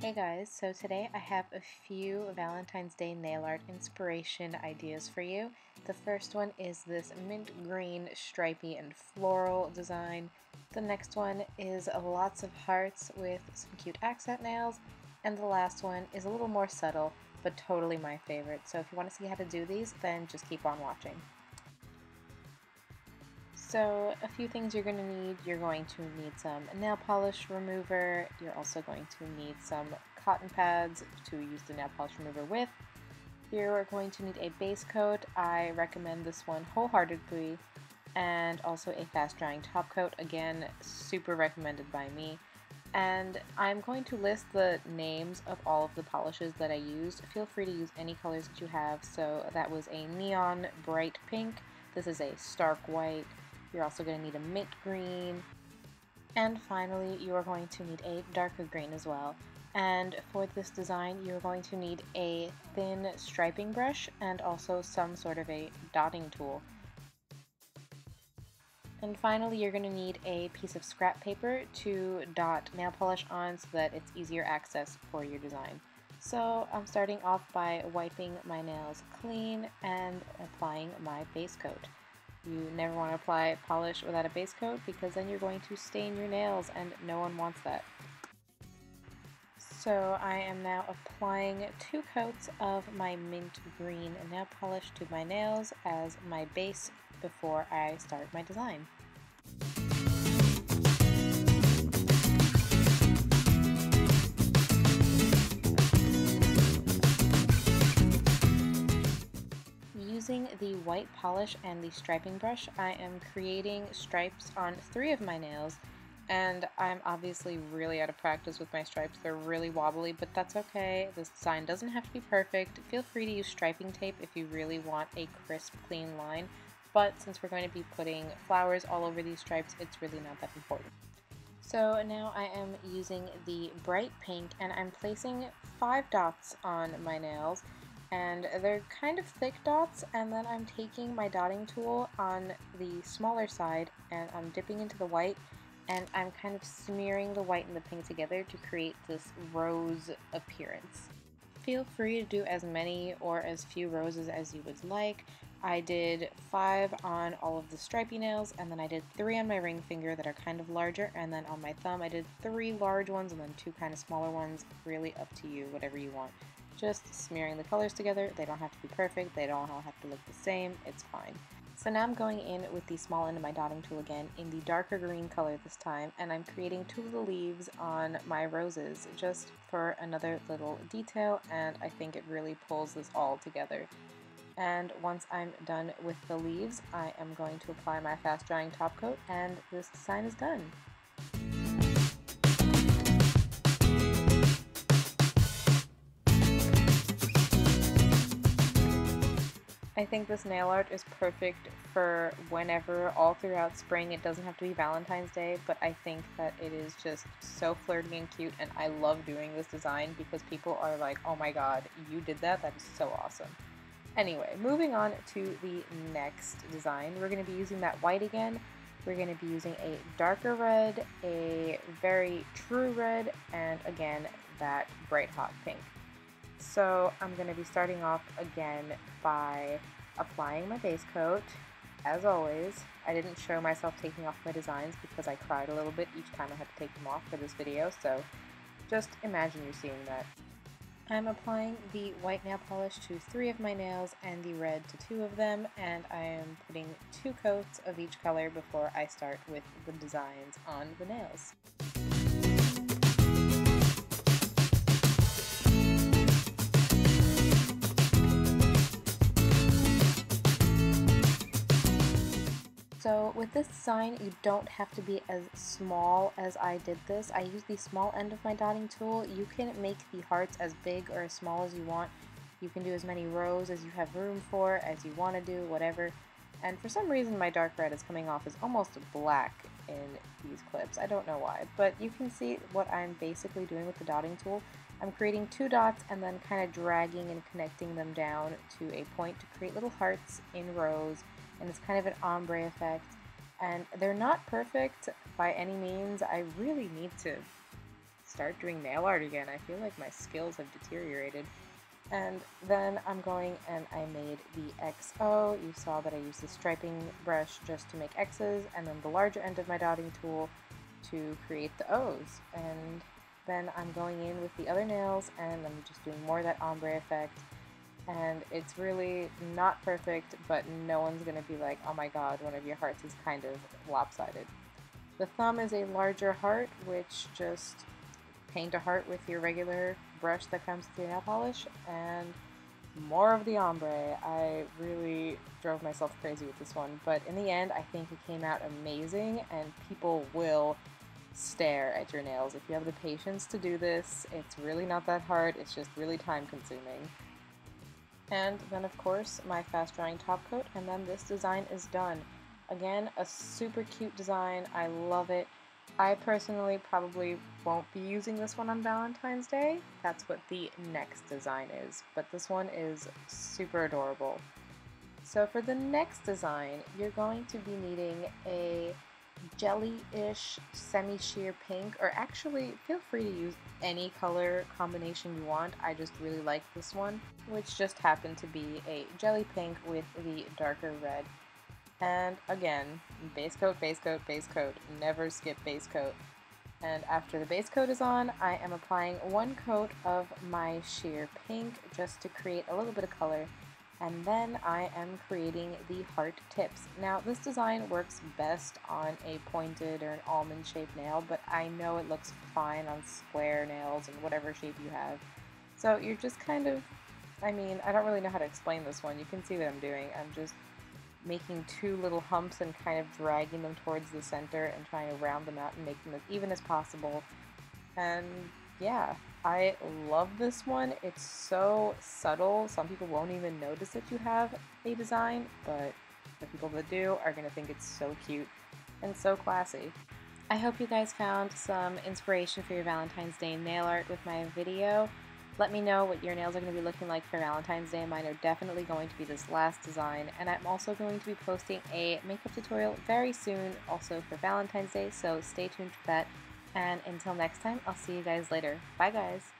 Hey guys, so today I have a few Valentine's Day nail art inspiration ideas for you. The first one is this mint green stripy and floral design. The next one is lots of hearts with some cute accent nails. And the last one is a little more subtle, but totally my favorite. So if you want to see how to do these, then just keep on watching. So a few things you're going to need. You're going to need some nail polish remover. You're also going to need some cotton pads to use the nail polish remover with. You're going to need a base coat. I recommend this one wholeheartedly. And also a fast drying top coat. Again, super recommended by me. And I'm going to list the names of all of the polishes that I used. Feel free to use any colors that you have. So that was a neon bright pink. This is a stark white. You're also going to need a mint green, and finally you are going to need a darker green as well. And for this design you're going to need a thin striping brush and also some sort of a dotting tool. And finally you're going to need a piece of scrap paper to dot nail polish on so that it's easier access for your design. So I'm starting off by wiping my nails clean and applying my base coat. You never want to apply polish without a base coat because then you're going to stain your nails and no one wants that. So I am now applying 2 coats of my mint green nail polish to my nails as my base before I start my design. Using the white polish and the striping brush, I am creating stripes on 3 of my nails, and I'm obviously really out of practice with my stripes. They're really wobbly, but that's okay. This design doesn't have to be perfect. Feel free to use striping tape if you really want a crisp, clean line, but since we're going to be putting flowers all over these stripes, it's really not that important. So now I am using the bright pink, and I'm placing 5 dots on my nails. And they're kind of thick dots, and then I'm taking my dotting tool on the smaller side and I'm dipping into the white and I'm kind of smearing the white and the pink together to create this rose appearance. Feel free to do as many or as few roses as you would like. I did 5 on all of the stripy nails, and then I did 3 on my ring finger that are kind of larger, and then on my thumb I did 3 large ones and then 2 kind of smaller ones. Really up to you, whatever you want. Just smearing the colors together. They don't have to be perfect, they don't all have to look the same, it's fine. So now I'm going in with the small end of my dotting tool again in the darker green color this time, and I'm creating 2 of the leaves on my roses just for another little detail, and I think it really pulls this all together. And once I'm done with the leaves, I am going to apply my fast drying top coat, and this design is done. I think this nail art is perfect for whenever, all throughout spring. It doesn't have to be Valentine's Day, but I think that it is just so flirty and cute, and I love doing this design because people are like, oh my god, you did that? That is so awesome. Anyway, moving on to the next design. We're going to be using that white again. We're going to be using a darker red, a very true red, and again, that bright hot pink. So I'm going to be starting off again by applying my base coat. As always, I didn't show myself taking off my designs because I cried a little bit each time I had to take them off for this video, so just imagine you're seeing that. I'm applying the white nail polish to 3 of my nails and the red to 2 of them, and I am putting 2 coats of each color before I start with the designs on the nails. So with this design, you don't have to be as small as I did this. I used the small end of my dotting tool. You can make the hearts as big or as small as you want. You can do as many rows as you have room for, as you want to do, whatever. And for some reason my dark red is coming off as almost black in these clips. I don't know why, but you can see what I'm basically doing with the dotting tool. I'm creating 2 dots and then kind of dragging and connecting them down to a point to create little hearts in rows. And it's kind of an ombre effect, and they're not perfect by any means. I really need to start doing nail art again. I feel like my skills have deteriorated. And then I'm going and I made the XO. You saw that I used the striping brush just to make X's, and then the larger end of my dotting tool to create the O's. And then I'm going in with the other nails and I'm just doing more of that ombre effect. And it's really not perfect, but no one's going to be like, oh my god, one of your hearts is kind of lopsided. The thumb is a larger heart, which just paint a heart with your regular brush that comes with your nail polish, and more of the ombre. I really drove myself crazy with this one, but in the end I think it came out amazing, and people will stare at your nails. If you have the patience to do this, it's really not that hard, it's just really time consuming. And then of course my fast drying top coat, and then this design is done. Again, a super cute design, I love it. I personally probably won't be using this one on Valentine's Day. That's what the next design is, but this one is super adorable. So for the next design, you're going to be needing a jelly-ish semi-sheer pink, or actually feel free to use any color combination you want. I just really like this one, which just happened to be a jelly pink with the darker red. And again, base coat, base coat, base coat, never skip base coat. And after the base coat is on, I am applying one coat of my sheer pink just to create a little bit of color, and then I am creating the heart tips. Now this design works best on a pointed or an almond shaped nail, but I know it looks fine on square nails and whatever shape you have. So you're just kind of, I don't really know how to explain this one. You can see what I'm doing. I'm just making two little humps and kind of dragging them towards the center and trying to round them out and make them as even as possible. And yeah, I love this one. It's so subtle. Some people won't even notice that you have a design, but the people that do are going to think it's so cute and so classy. I hope you guys found some inspiration for your Valentine's Day nail art with my video. Let me know what your nails are going to be looking like for Valentine's Day. Mine are definitely going to be this last design, and I'm also going to be posting a makeup tutorial very soon also for Valentine's Day, so stay tuned for that. And until next time, I'll see you guys later. Bye guys!